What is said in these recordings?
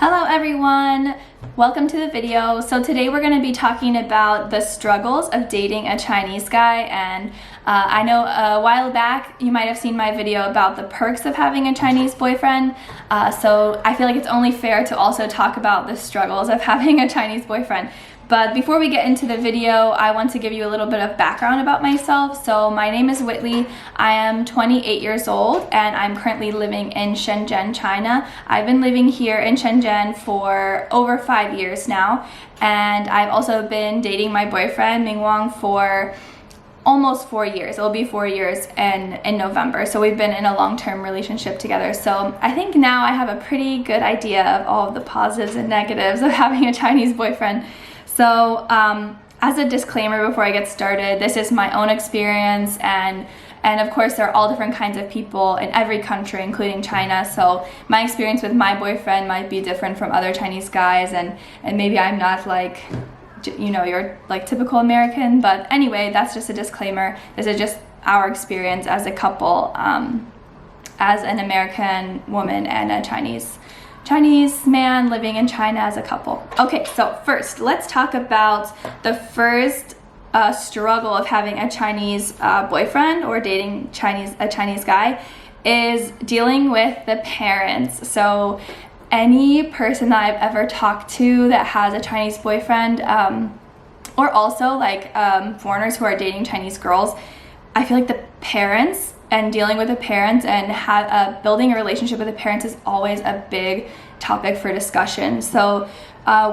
Hello everyone, welcome to the video. So today we're going to be talking about the struggles of dating a Chinese guy, and I know a while back you might have seen my video about the perks of having a Chinese boyfriend, so I feel like it's only fair to also talk about the struggles of having a Chinese boyfriend. But before we get into the video, I want to give you a little bit of background about myself. So my name is Whitley. I am 28 years old and I'm currently living in Shenzhen, China. I've been living here in Shenzhen for over 5 years now. And I've also been dating my boyfriend, Ming Wang, for almost 4 years. It'll be 4 years in November. So we've been in a long-term relationship together. So I think now I have a pretty good idea of all of the positives and negatives of having a Chinese boyfriend. So as a disclaimer before I get started, this is my own experience, and of course there are all different kinds of people in every country, including China. So my experience with my boyfriend might be different from other Chinese guys, and maybe I'm not like, you know, your like typical American. But anyway, that's just a disclaimer. This is just our experience as a couple, as an American woman and a Chinese man living in China as a couple. Okay, so first, let's talk about the first struggle of having a Chinese boyfriend or dating a Chinese guy is dealing with the parents. So any person that I've ever talked to that has a Chinese boyfriend, or also like foreigners who are dating Chinese girls, I feel like the parents and dealing with the parents and building a relationship with the parents is always a big topic for discussion. So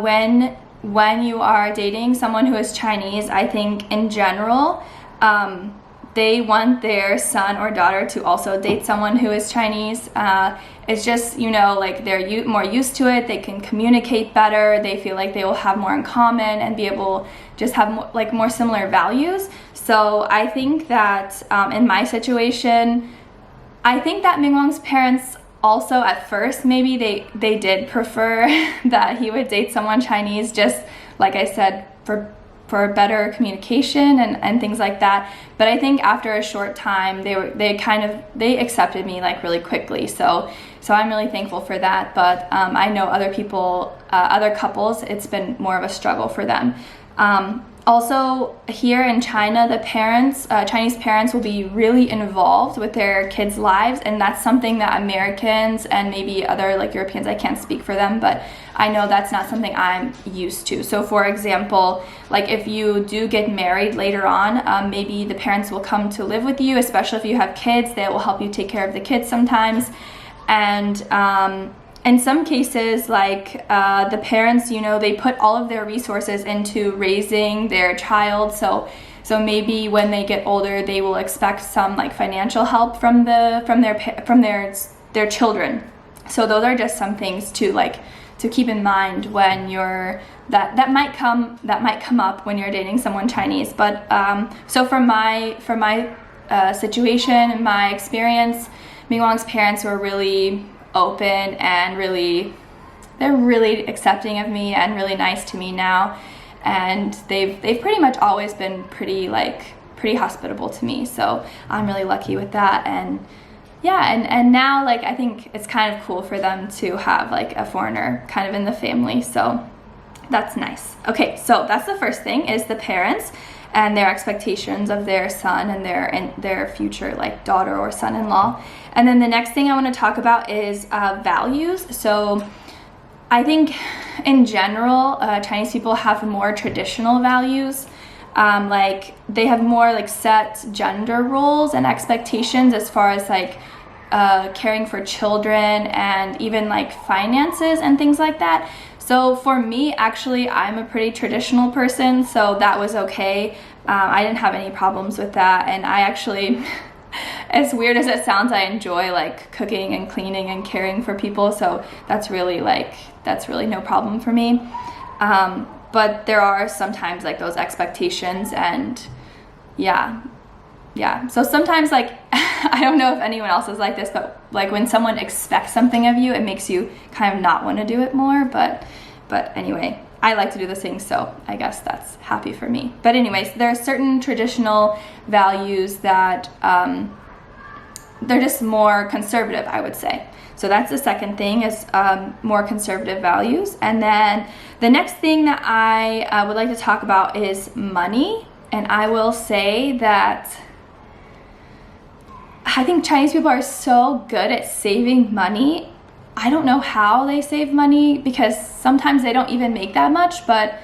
when you are dating someone who is Chinese, I think in general, they want their son or daughter to also date someone who is Chinese. It's just, you know, like they're more used to it, they can communicate better, they feel like they will have more in common and be able just have more similar values. So I think that in my situation, I think that Ming Wang's parents also at first maybe they did prefer that he would date someone Chinese, just like I said, for better communication and things like that. But I think after a short time they accepted me like really quickly, so I'm really thankful for that. But I know other people, other couples, it's been more of a struggle for them. Also here in China, the parents, Chinese parents will be really involved with their kids' lives, and that's something that Americans and maybe other like Europeans, I can't speak for them, but I know that's not something I'm used to. So for example, like if you do get married later on, maybe the parents will come to live with you, especially if you have kids. They will help you take care of the kids sometimes. And in some cases, like the parents, you know, they put all of their resources into raising their child. So maybe when they get older, they will expect some like financial help from their children. So those are just some things to keep in mind when you're that might come up when you're dating someone Chinese. But so for my situation, my experience, Ming Wang's parents were really open and they're really accepting of me and really nice to me now, and they've pretty much always been pretty hospitable to me, so I'm really lucky with that. And yeah, and now like I think it's kind of cool for them to have like a foreigner kind of in the family, so that's nice. Okay, so that's the first thing, is the parents and their expectations of their son and their future like daughter or son-in-law. And then the next thing I want to talk about is values. So I think in general, Chinese people have more traditional values. Like they have more like set gender roles and expectations as far as like caring for children and even like finances and things like that. So for me, actually, I'm a pretty traditional person, so that was okay. I didn't have any problems with that, and I actually, as weird as it sounds, I enjoy like cooking and cleaning and caring for people, so that's really no problem for me. But there are sometimes like those expectations, and yeah. So sometimes like, I don't know if anyone else is like this, but like when someone expects something of you, it makes you kind of not want to do it more. But anyway, I like to do those things, so I guess that's happy for me. But anyways, there are certain traditional values that they're just more conservative, I would say. So that's the second thing, is more conservative values. And then the next thing that I would like to talk about is money. And I will say that I think Chinese people are so good at saving money. I don't know how they save money, because sometimes they don't even make that much, but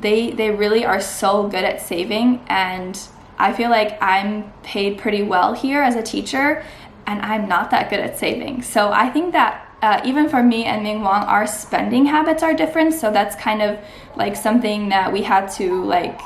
they really are so good at saving. And I feel like I'm paid pretty well here as a teacher, and I'm not that good at saving. So I think that even for me and Ming Wang, our spending habits are different. So that's kind of like something that we had to like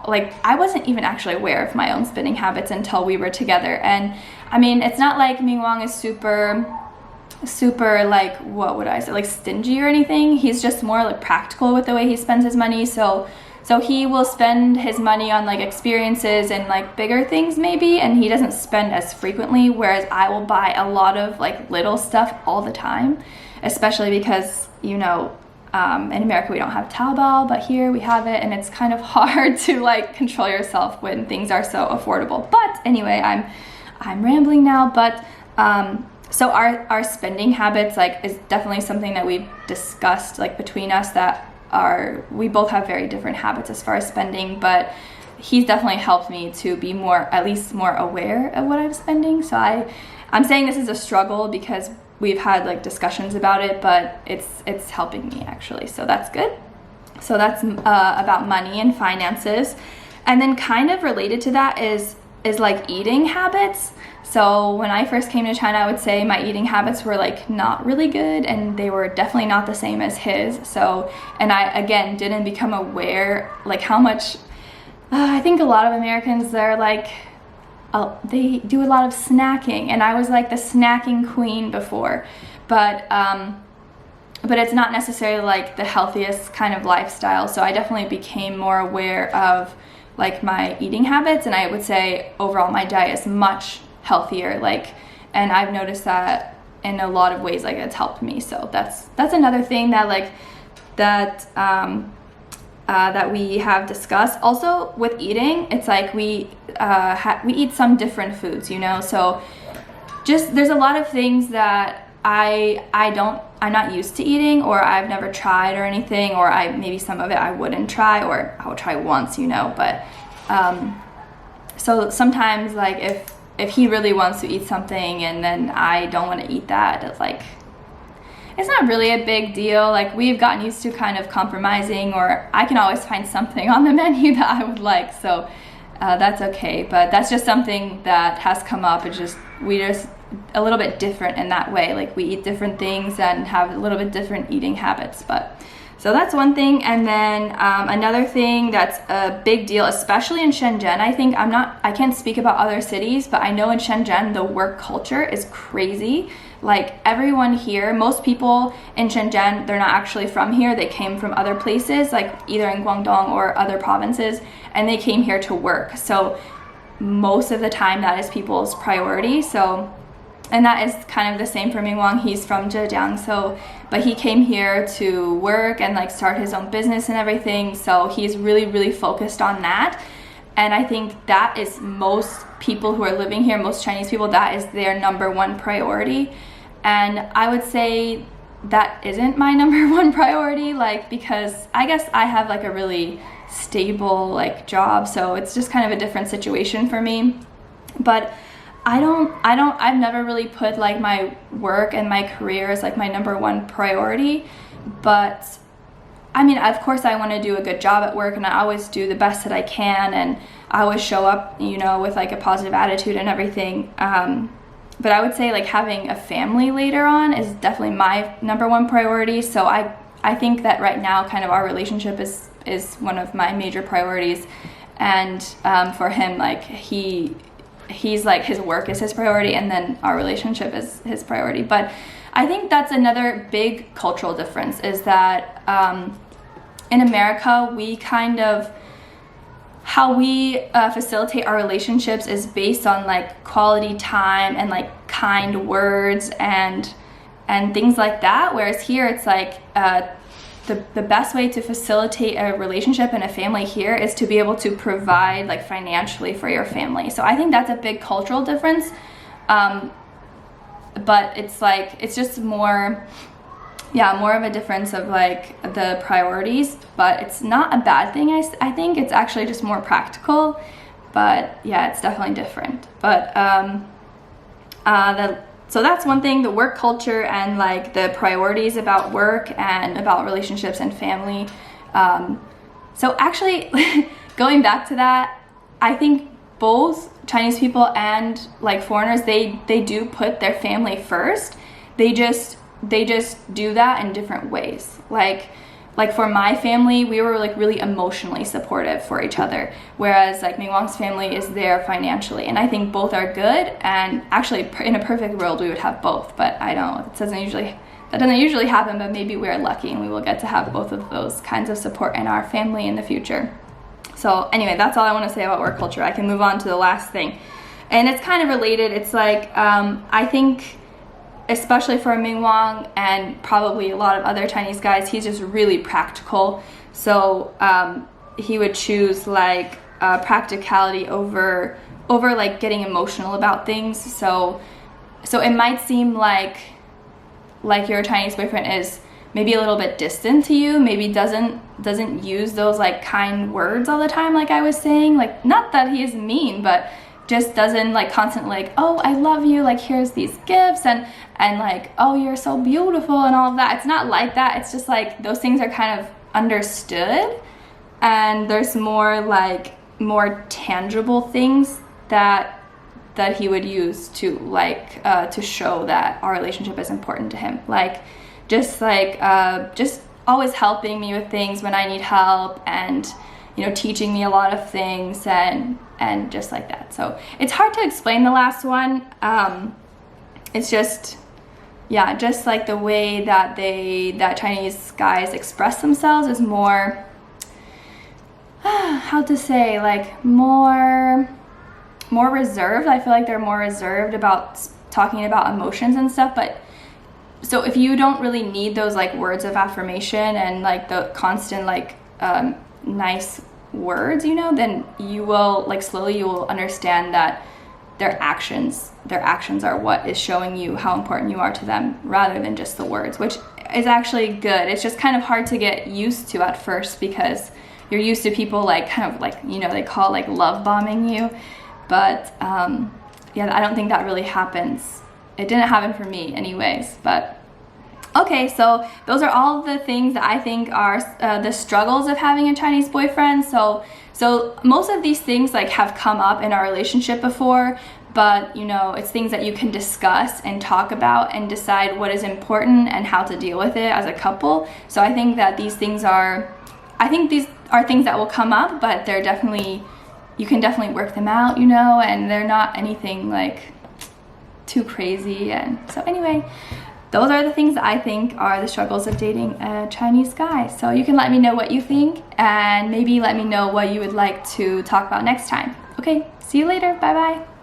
I wasn't even actually aware of my own spending habits until we were together. And I mean, it's not like Ming Wang is super like, what would I say, like stingy or anything. He's just more like practical with the way he spends his money. So he will spend his money on like experiences and like bigger things maybe, and he doesn't spend as frequently, whereas I will buy a lot of like little stuff all the time, especially because, you know, in America we don't have Taobao, but here we have it, and it's kind of hard to like control yourself when things are so affordable. But anyway, I'm rambling now. But so our spending habits like is definitely something that we've discussed like between us, that we both have very different habits as far as spending, but he's definitely helped me to be at least more aware of what I'm spending. So I'm saying this is a struggle because we've had like discussions about it, but it's helping me actually, so that's good. So that's about money and finances. And then kind of related to that is like eating habits. So when I first came to China, I would say my eating habits were like not really good, and they were definitely not the same as his. So, and I again didn't become aware like how much I think a lot of Americans, they're like they do a lot of snacking, and I was like the snacking queen before, but it's not necessarily like the healthiest kind of lifestyle. So I definitely became more aware of like my eating habits, and I would say overall my diet is much healthier, like, and I've noticed that in a lot of ways, like it's helped me. So that's another thing that like that we have discussed. Also with eating, it's like we eat some different foods, you know, so just there's a lot of things that I'm not used to eating, or I've never tried or anything, or maybe some of it I wouldn't try, or I'll try once, you know. But so sometimes like if he really wants to eat something and then I don't want to eat that, it's not really a big deal. Like we've gotten used to kind of compromising, or I can always find something on the menu that I would like, so that's okay. But that's just something that has come up. It's just we're just a little bit different in that way. Like we eat different things and have a little bit different eating habits. But so that's one thing. And then another thing that's a big deal, especially in Shenzhen, I think I can't speak about other cities, but I know in Shenzhen the work culture is crazy. Like everyone here, most people in Shenzhen, they're not actually from here. They came from other places, like either in Guangdong or other provinces, and they came here to work. So most of the time that is people's priority. So, and that is kind of the same for Ming Wang. He's from Zhejiang, so, but he came here to work and like start his own business and everything. So he's really, really focused on that. And I think that is most people who are living here, most Chinese people, that is their number one priority. And I would say that isn't my number one priority, like, because I guess I have like a really stable like job, so it's just kind of a different situation for me. But I've never really put like my work and my career as like my number one priority. But I mean, of course I want to do a good job at work, and I always do the best that I can, and I always show up, you know, with like a positive attitude and everything. But I would say like having a family later on is definitely my number one priority. So I think that right now kind of our relationship is one of my major priorities. And for him, like he's like his work is his priority, and then our relationship is his priority. But I think that's another big cultural difference, is that in America, we kind of, how we facilitate our relationships is based on like quality time and like kind words and things like that. Whereas here it's like the best way to facilitate a relationship and a family here is to be able to provide like financially for your family. So I think that's a big cultural difference. But it's like, it's just more, yeah, more of a difference of like the priorities, but it's not a bad thing. I think it's actually just more practical, but yeah, it's definitely different. But so that's one thing, the work culture and like the priorities about work and about relationships and family. So actually going back to that, I think both Chinese people and like foreigners, they do put their family first. They just do that in different ways. Like for my family, we were like really emotionally supportive for each other, whereas like Ming Wang's family is there financially, and I think both are good. And actually, in a perfect world, we would have both, but I don't. That doesn't usually happen. But maybe we're lucky, and we will get to have both of those kinds of support in our family in the future. So anyway, that's all I want to say about work culture. I can move on to the last thing, and it's kind of related. It's like I think, especially for Ming Wang and probably a lot of other Chinese guys, he's just really practical. So he would choose like practicality over like getting emotional about things. So it might seem like your Chinese boyfriend is maybe a little bit distant to you, maybe doesn't use those like kind words all the time, like I was saying. Like, not that he is mean, but just doesn't like constantly like, oh, I love you, like here's these gifts, and like, oh, you're so beautiful and all of that. It's not like that. It's just like those things are kind of understood, and there's more tangible things that he would use to like to show that our relationship is important to him. Like just always helping me with things when I need help, and teaching me a lot of things, and just like that. So it's hard to explain the last one. It's just, yeah, just like the way that Chinese guys express themselves is more, how to say, like more reserved. I feel like they're more reserved about talking about emotions and stuff. But so if you don't really need those like words of affirmation and like the constant like nice words, then you will like slowly you will understand that their actions are what is showing you how important you are to them, rather than just the words, which is actually good. It's just kind of hard to get used to at first, because you're used to people like kind of like, they call like love bombing you. But yeah, I don't think that really happens. It didn't happen for me anyways. But okay, so those are all the things that I think are the struggles of having a Chinese boyfriend. So most of these things like have come up in our relationship before, but it's things that you can discuss and talk about and decide what is important and how to deal with it as a couple. So I think that these are things that will come up, but you can definitely work them out, and they're not anything like too crazy. And so anyway, those are the things that I think are the struggles of dating a Chinese guy. So you can let me know what you think, and maybe let me know what you would like to talk about next time. Okay, see you later. Bye bye.